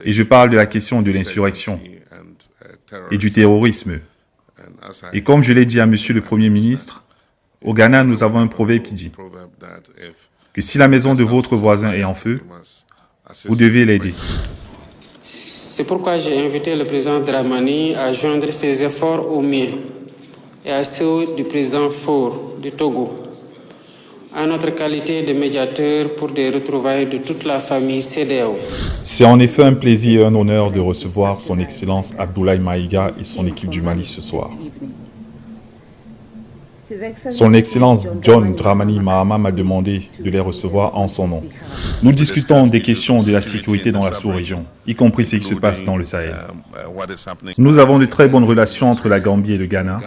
Et je parle de la question de l'insurrection et du terrorisme. Et comme je l'ai dit à Monsieur le Premier ministre, au Ghana, nous avons un proverbe qui dit que si la maison de votre voisin est en feu, vous devez l'aider. C'est pourquoi j'ai invité le président Dramani à joindre ses efforts aux miens et à ceux du président Faure du Togo, en notre qualité de médiateur pour des retrouvailles de toute la famille CEDEAO. C'est en effet un plaisir et un honneur de recevoir son Excellence Abdoulaye Maïga et son équipe du Mali ce soir. Son Excellence John Dramani Mahama m'a demandé de les recevoir en son nom. Nous discutons des questions de la sécurité dans la sous-région, y compris ce qui se passe dans le Sahel. Nous avons de très bonnes relations entre la Gambie et le Ghana,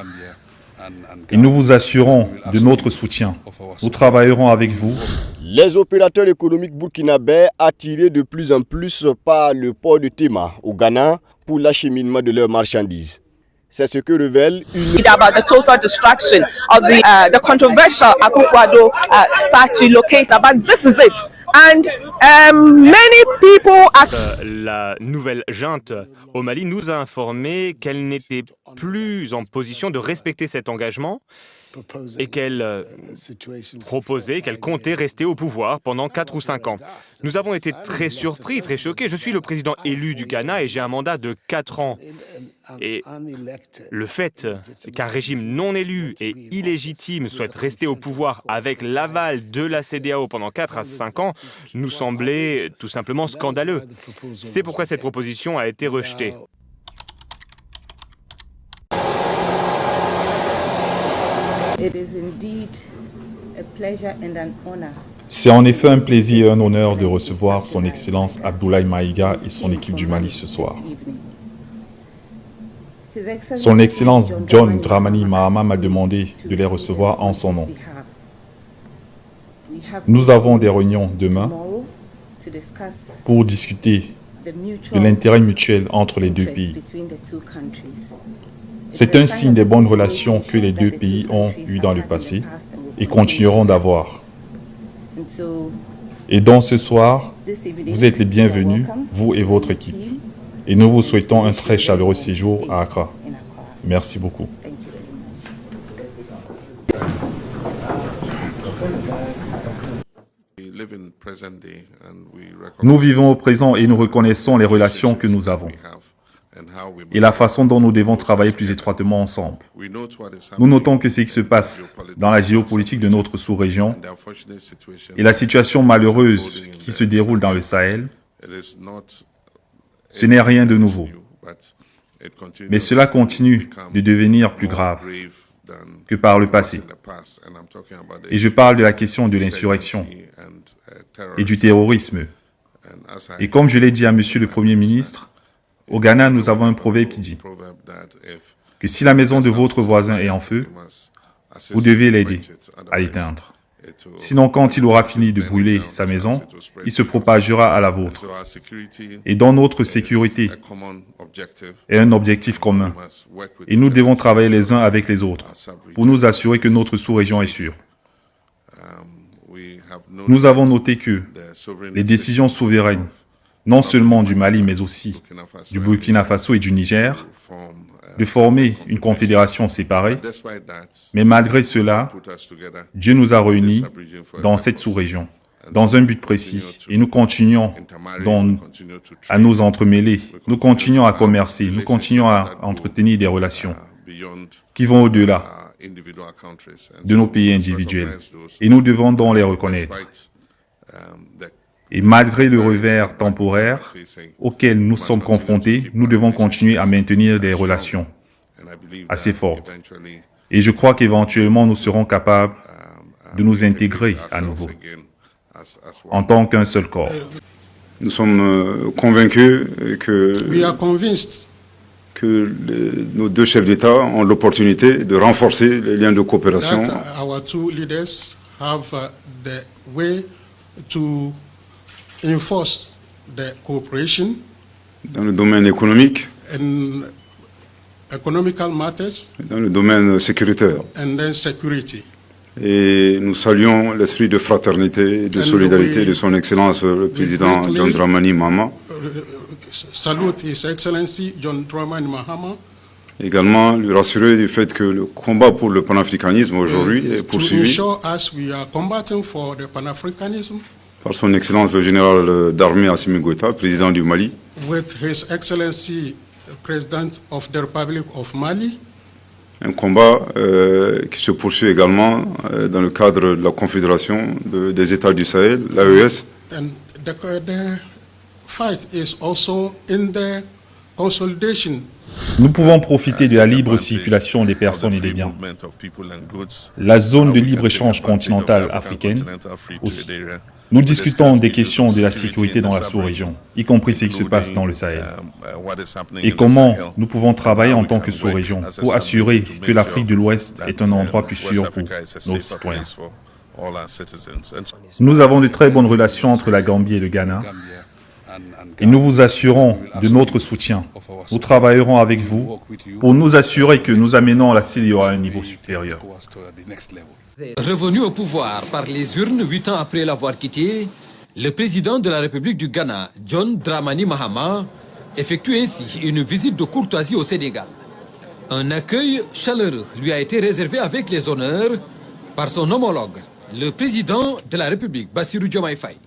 et nous vous assurons de notre soutien. Nous travaillerons avec vous. Les opérateurs économiques burkinabés attirés de plus en plus par le port de Tema au Ghana pour l'acheminement de leurs marchandises. C'est ce que révèle une... about the total destruction of the controversial Akufo-Addo statue located. But this is it, and many people. La nouvelle junte au Mali nous a informé qu'elle n'était plus en position de respecter cet engagement et qu'elle proposait, qu'elle comptait rester au pouvoir pendant 4 ou 5 ans. Nous avons été très surpris, très choqués. Je suis le président élu du Ghana et j'ai un mandat de 4 ans. Et le fait qu'un régime non élu et illégitime souhaite rester au pouvoir avec l'aval de la CEDEAO pendant 4 à 5 ans nous semblait tout simplement scandaleux. C'est pourquoi cette proposition a été rejetée. C'est en effet un plaisir et un honneur de recevoir son Excellence Abdoulaye Maïga et son équipe du Mali ce soir. Son Excellence John Dramani Mahama m'a demandé de les recevoir en son nom. Nous avons des réunions demain pour discuter de l'intérêt mutuel entre les deux pays. C'est un signe des bonnes relations que les deux pays ont eues dans le passé et continueront d'avoir. Et donc ce soir, vous êtes les bienvenus, vous et votre équipe. Et nous vous souhaitons un très chaleureux séjour à Accra. Merci beaucoup. Nous vivons au présent et nous reconnaissons les relations que nous avons et la façon dont nous devons travailler plus étroitement ensemble. Nous notons que ce qui se passe dans la géopolitique de notre sous-région et la situation malheureuse qui se déroule dans le Sahel, ce n'est rien de nouveau. Mais cela continue de devenir plus grave que par le passé. Et je parle de la question de l'insurrection et du terrorisme. Et comme je l'ai dit à Monsieur le Premier ministre, au Ghana, nous avons un proverbe qui dit que si la maison de votre voisin est en feu, vous devez l'aider à l'éteindre. Sinon, quand il aura fini de brûler sa maison, il se propagera à la vôtre. Et dans notre sécurité est un objectif commun. Et nous devons travailler les uns avec les autres pour nous assurer que notre sous-région est sûre. Nous avons noté que les décisions souveraines, non seulement du Mali, mais aussi du Burkina Faso et du Niger, de former une confédération séparée, mais malgré cela, Dieu nous a réunis dans cette sous-région, dans un but précis, et nous continuons à nous entremêler, nous continuons à commercer, nous continuons à entretenir des relations qui vont au-delà de nos pays individuels, et nous devons donc les reconnaître. Et malgré le revers temporaire auquel nous sommes confrontés, nous devons continuer à maintenir des relations assez fortes. Et je crois qu'éventuellement, nous serons capables de nous intégrer à nouveau, en tant qu'un seul corps. Nous sommes convaincus que nos deux chefs d'État ont l'opportunité de renforcer les liens de coopération. Enforce the cooperation dans le domaine économique, economical matters, dans le domaine sécuritaire. And then security. Et nous saluons l'esprit de fraternité et de solidarité de son Excellence le Président John Dramani Mahama. salute His Excellency John Dramani Mahama. Également, lui rassurer du fait que le combat pour le panafricanisme aujourd'hui est poursuivi To ensure as we are combating for the Pan-Africanism par son Excellence le général d'armée Assimi Goïta, président du Mali, with His Excellency President of the Republic of Mali. un combat qui se poursuit également dans le cadre de la Confédération des États du Sahel, l'AES. And the fight is also in the consolidation. Nous pouvons profiter de la libre circulation des personnes et des biens. La zone de libre-échange continentale africaine aussi. Nous discutons des questions de la sécurité dans la sous-région, y compris ce qui se passe dans le Sahel. Et comment nous pouvons travailler en tant que sous-région pour assurer que l'Afrique de l'Ouest est un endroit plus sûr pour nos citoyens. Nous avons de très bonnes relations entre la Gambie et le Ghana. Et nous vous assurons de notre soutien. Nous travaillerons avec vous pour nous assurer que nous amenons la CEDEAO à un niveau supérieur. Revenu au pouvoir par les urnes 8 ans après l'avoir quitté, le président de la République du Ghana, John Dramani Mahama, effectue ainsi une visite de courtoisie au Sénégal. Un accueil chaleureux lui a été réservé avec les honneurs par son homologue, le président de la République, Bassirou Diomaye Faye.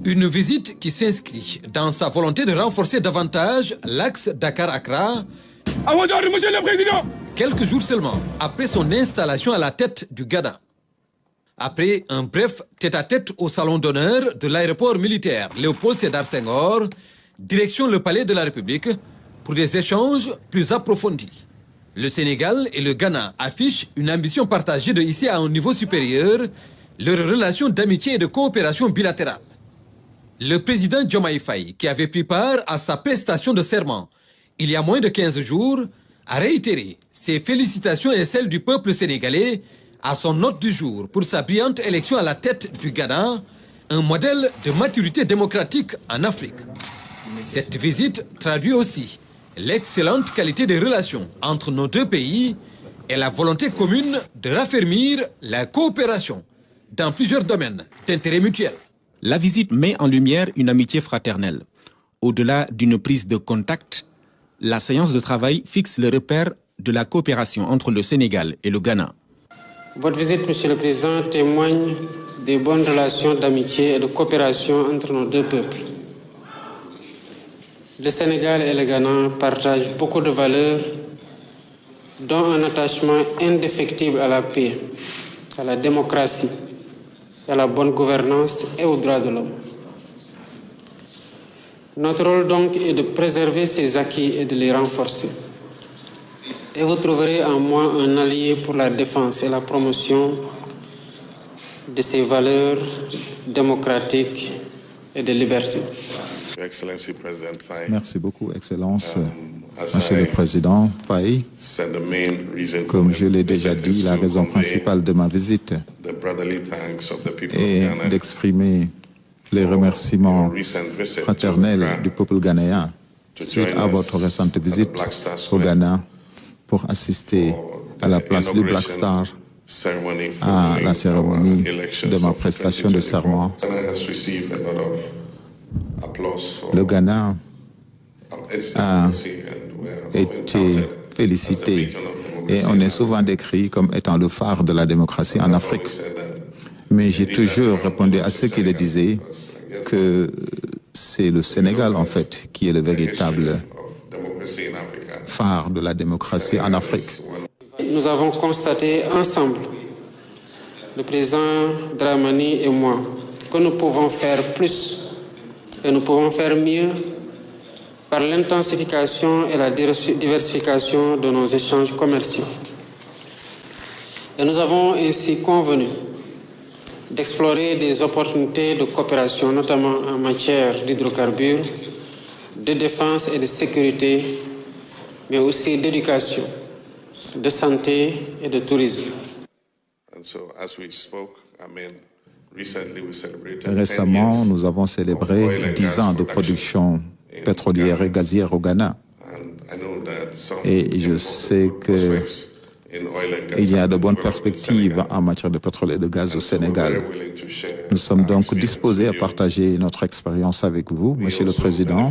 Une visite qui s'inscrit dans sa volonté de renforcer davantage l'axe Dakar-Accra, quelques jours seulement après son installation à la tête du Ghana. Après un bref tête-à-tête au salon d'honneur de l'aéroport militaire Léopold Sédar Senghor, direction le palais de la République pour des échanges plus approfondis. Le Sénégal et le Ghana affichent une ambition partagée de hisser à un niveau supérieur leurs relations d'amitié et de coopération bilatérale. Le président Diomaye Faye, qui avait pris part à sa prestation de serment il y a moins de 15 jours, a réitéré ses félicitations et celles du peuple sénégalais à son hôte du jour pour sa brillante élection à la tête du Ghana, un modèle de maturité démocratique en Afrique. Cette visite traduit aussi l'excellente qualité des relations entre nos deux pays et la volonté commune de raffermir la coopération dans plusieurs domaines d'intérêt mutuel. La visite met en lumière une amitié fraternelle. Au-delà d'une prise de contact, la séance de travail fixe le repère de la coopération entre le Sénégal et le Ghana. Votre visite, Monsieur le Président, témoigne des bonnes relations d'amitié et de coopération entre nos deux peuples. Le Sénégal et le Ghana partagent beaucoup de valeurs, dont un attachement indéfectible à la paix, à la démocratie, à la bonne gouvernance et aux droits de l'homme. Notre rôle donc est de préserver ces acquis et de les renforcer. Et vous trouverez en moi un allié pour la défense et la promotion de ces valeurs démocratiques et de liberté. Merci beaucoup, Excellence. Monsieur le Président Faye, comme je l'ai déjà dit, la raison principale de ma visite est d'exprimer les remerciements fraternels du peuple ghanéen suite à votre récente visite au Ghana pour assister à la place du Black Star à la cérémonie de ma prestation de serment. Le Ghana a été félicité et on est souvent décrit comme étant le phare de la démocratie en Afrique. Mais j'ai toujours répondu à ceux qui le disaient que c'est le Sénégal en fait qui est le véritable phare de la démocratie en Afrique. Nous avons constaté ensemble, le président Dramani et moi, que nous pouvons faire plus et nous pouvons faire mieux par l'intensification et la diversification de nos échanges commerciaux. Et nous avons ainsi convenu d'explorer des opportunités de coopération, notamment en matière d'hydrocarbures, de défense et de sécurité, mais aussi d'éducation, de santé et de tourisme. Récemment, nous avons célébré 10 ans de production pétrolière et gazière au Ghana. Et je sais que Il y a de bonnes perspectives en matière de pétrole et de gaz au Sénégal. Nous sommes donc disposés à partager notre expérience avec vous, Monsieur le Président.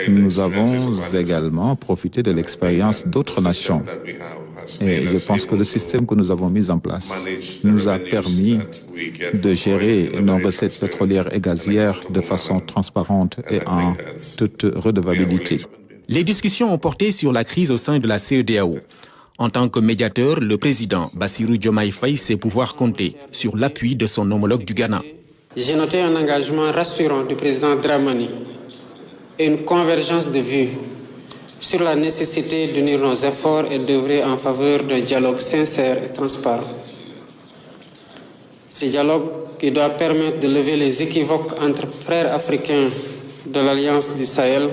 Nous avons également profité de l'expérience d'autres nations. Et je pense que le système que nous avons mis en place nous a permis de gérer nos recettes pétrolières et gazières de façon transparente et en toute redevabilité. Les discussions ont porté sur la crise au sein de la CEDEAO. En tant que médiateur, le président Bassirou Diomaye Faye sait pouvoir compter sur l'appui de son homologue du Ghana. J'ai noté un engagement rassurant du président Dramani et une convergence de vues sur la nécessité d'unir nos efforts et d'œuvrer en faveur d'un dialogue sincère et transparent. Ce dialogue qui doit permettre de lever les équivoques entre frères africains de l'Alliance du Sahel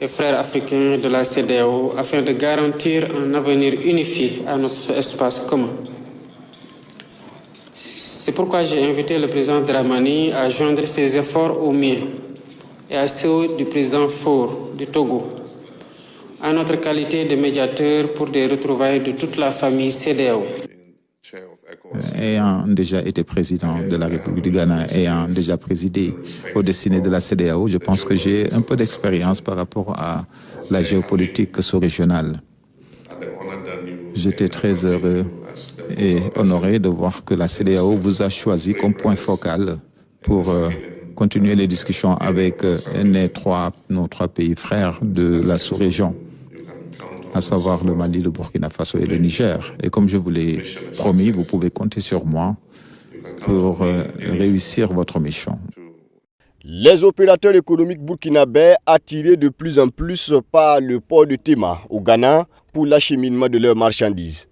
et frères africains de la CEDEAO afin de garantir un avenir unifié à notre espace commun. C'est pourquoi j'ai invité le président Dramani à joindre ses efforts aux miens et à ceux du président Faure du Togo, en notre qualité de médiateur pour des retrouvailles de toute la famille CEDEAO. Ayant déjà été président de la République du Ghana, ayant déjà présidé au destiné de la CEDEAO, je pense que j'ai un peu d'expérience par rapport à la géopolitique sous-régionale. J'étais très heureux et honoré de voir que la CEDEAO vous a choisi comme point focal pour continuer les discussions avec nos trois pays frères de la sous-région, à savoir le Mali, le Burkina Faso et le Niger. Et comme je vous l'ai promis, vous pouvez compter sur moi pour réussir votre mission. Les opérateurs économiques burkinabés attirés de plus en plus par le port de Tema au Ghana pour l'acheminement de leurs marchandises.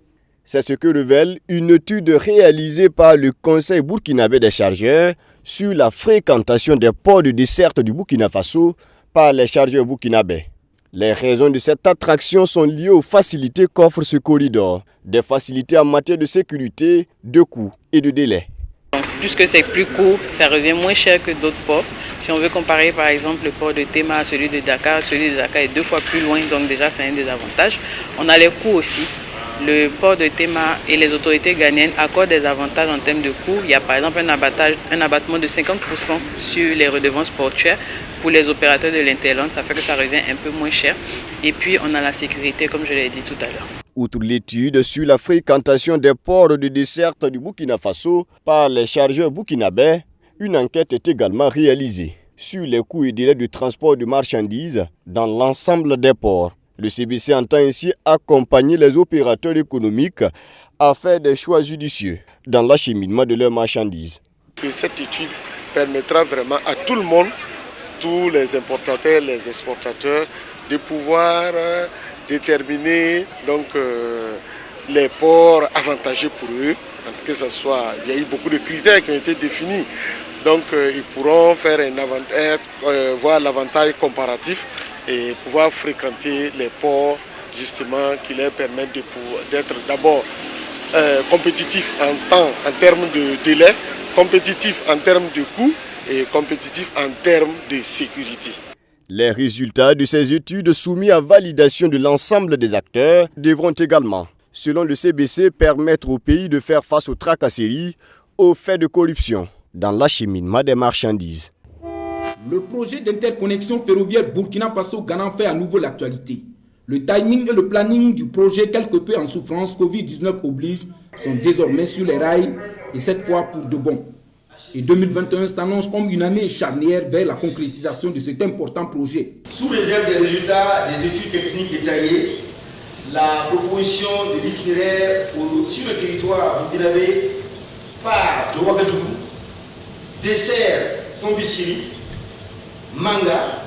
C'est ce que révèle une étude réalisée par le Conseil burkinabé des chargeurs sur la fréquentation des ports de desserte du Burkina Faso par les chargeurs burkinabés. Les raisons de cette attraction sont liées aux facilités qu'offre ce corridor, des facilités en matière de sécurité, de coûts et de délai. Donc, puisque c'est plus court, ça revient moins cher que d'autres ports. Si on veut comparer par exemple le port de Tema à celui de Dakar est 2 fois plus loin, donc déjà c'est un des avantages. On a les coûts aussi. Le port de Tema et les autorités ghanéennes accordent des avantages en termes de coûts. Il y a par exemple un abattement de 50% sur les redevances portuaires pour les opérateurs de l'Interland. Ça fait que ça revient un peu moins cher. Et puis on a la sécurité, comme je l'ai dit tout à l'heure. Outre l'étude sur la fréquentation des ports de desserte du Burkina Faso par les chargeurs burkinabés, une enquête est également réalisée sur les coûts et délais de transport de marchandises dans l'ensemble des ports. Le CBC entend ainsi accompagner les opérateurs économiques à faire des choix judicieux dans l'acheminement de leurs marchandises. Que cette étude permettra vraiment à tout le monde, tous les importateurs, les exportateurs, de pouvoir déterminer donc, les ports avantageux pour eux. Que ce soit, il y a eu beaucoup de critères qui ont été définis. Donc ils pourront faire voir l'avantage comparatif et pouvoir fréquenter les ports justement qui leur permettent d'être d'abord compétitifs en temps, en termes de délai, compétitifs en termes de coûts et compétitifs en termes de sécurité. Les résultats de ces études soumis à validation de l'ensemble des acteurs devront également, selon le CBC, permettre au pays de faire face aux tracasseries, aux faits de corruption dans l'acheminement des marchandises. Le projet d'interconnexion ferroviaire Burkina Faso-Ghana fait à nouveau l'actualité. Le timing et le planning du projet, quelque peu en souffrance, Covid-19 oblige, sont désormais sur les rails et cette fois pour de bon. Et 2021 s'annonce comme une année charnière vers la concrétisation de cet important projet. Sous réserve des résultats des études techniques détaillées, la proposition de l'itinéraire sur le territoire burkinabé part de Ouagadougou, dessert Sombissiri, Manga,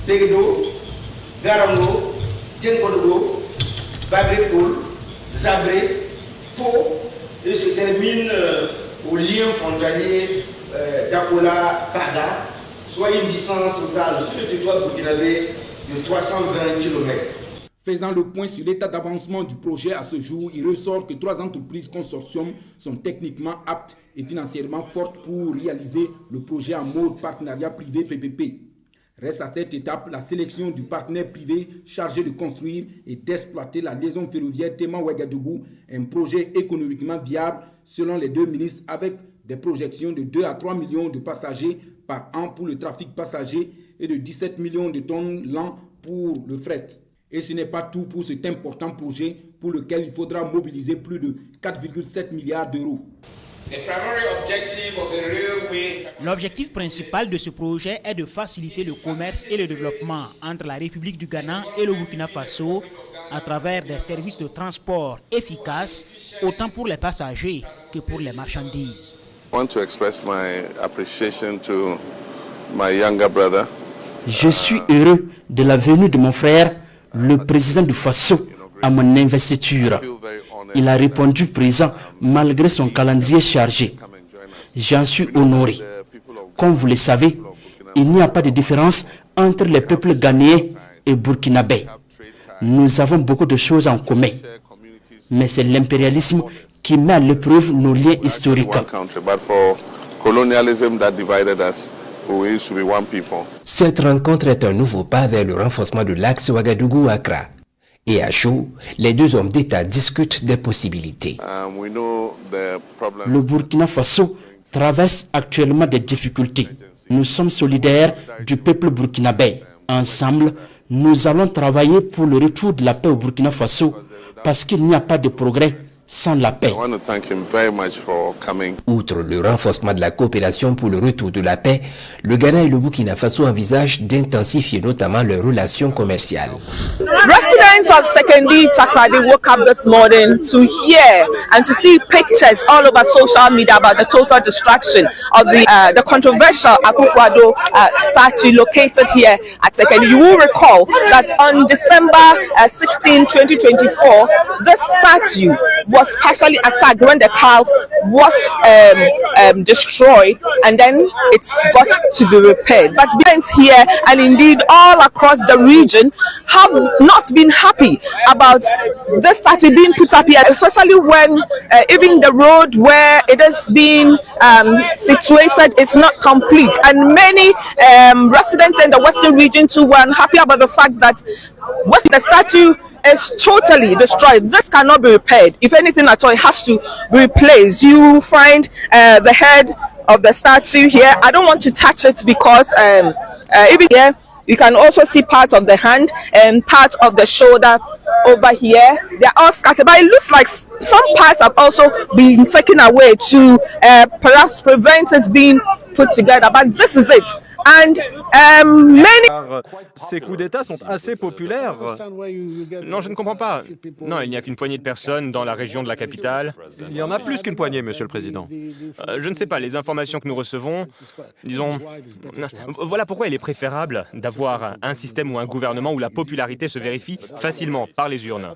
Begdo, Garango, Dienkodogo, Bagrepoul, Zabré, Pau et se termine au lien frontalier d'Akola-Pada, soit une distance totale sur le territoire burkinabé de 320 km. Faisant le point sur l'état d'avancement du projet à ce jour, il ressort que 3 entreprises consortium sont techniquement aptes et financièrement fortes pour réaliser le projet en mode partenariat privé-PPP. Reste à cette étape la sélection du partenaire privé chargé de construire et d'exploiter la liaison ferroviaire Tema-Ouagadougou, un projet économiquement viable selon les deux ministres avec des projections de 2 à 3 millions de passagers par an pour le trafic passager et de 17 millions de tonnes l'an pour le fret. Et ce n'est pas tout pour cet important projet pour lequel il faudra mobiliser plus de 4,7 milliards d'euros. L'objectif principal de ce projet est de faciliter le commerce et le développement entre la République du Ghana et le Burkina Faso à travers des services de transport efficaces, autant pour les passagers que pour les marchandises. Je suis heureux de la venue de mon frère, le président du Faso, à mon investiture. Il a répondu présent malgré son calendrier chargé. J'en suis honoré. Comme vous le savez, il n'y a pas de différence entre les peuples ghanéens et burkinabés. Nous avons beaucoup de choses en commun. Mais c'est l'impérialisme qui met à l'épreuve nos liens historiques. Cette rencontre est un nouveau pas vers le renforcement de l'axe Ouagadougou-Accra. Et à chaud, les deux hommes d'État discutent des possibilités. Le Burkina Faso traverse actuellement des difficultés. Nous sommes solidaires du peuple burkinabé. Ensemble, nous allons travailler pour le retour de la paix au Burkina Faso parce qu'il n'y a pas de progrès sans la paix. Outre le renforcement de la coopération pour le retour de la paix, le Ghana et le Burkina Faso envisagent d'intensifier notamment leurs relations commerciales. Residents of Sekondi Takoradi woke up this morning to hear and to see pictures all over social media about the total destruction of the controversial Akufo-Addo statue located here at Sekondi. You will recall that on December 16, 2024, this statue was partially attacked when the calf was destroyed, and then it's got to be repaired. But parents here and indeed all across the region have not been happy about the statue being put up here, especially when even the road where it is being situated is not complete. And many residents in the Western region too were unhappy about the fact that the statue is totally destroyed. This cannot be repaired. If anything at all, it has to be replaced. You find the head of the statue here. I don't want to touch it because even here you can also see part of the hand and part of the shoulder over here. They are all scattered, but it looks like some parts have also been taken away to perhaps prevent it being put together. But this is it. And many... Ces coups d'État sont assez populaires. Non, je ne comprends pas. Non, il n'y a qu'une poignée de personnes dans la région de la capitale. Il y en a plus qu'une poignée, Monsieur le Président. Je ne sais pas, les informations que nous recevons, disons... Voilà pourquoi il est préférable d'avoir un système ou un gouvernement où la popularité se vérifie facilement par les urnes.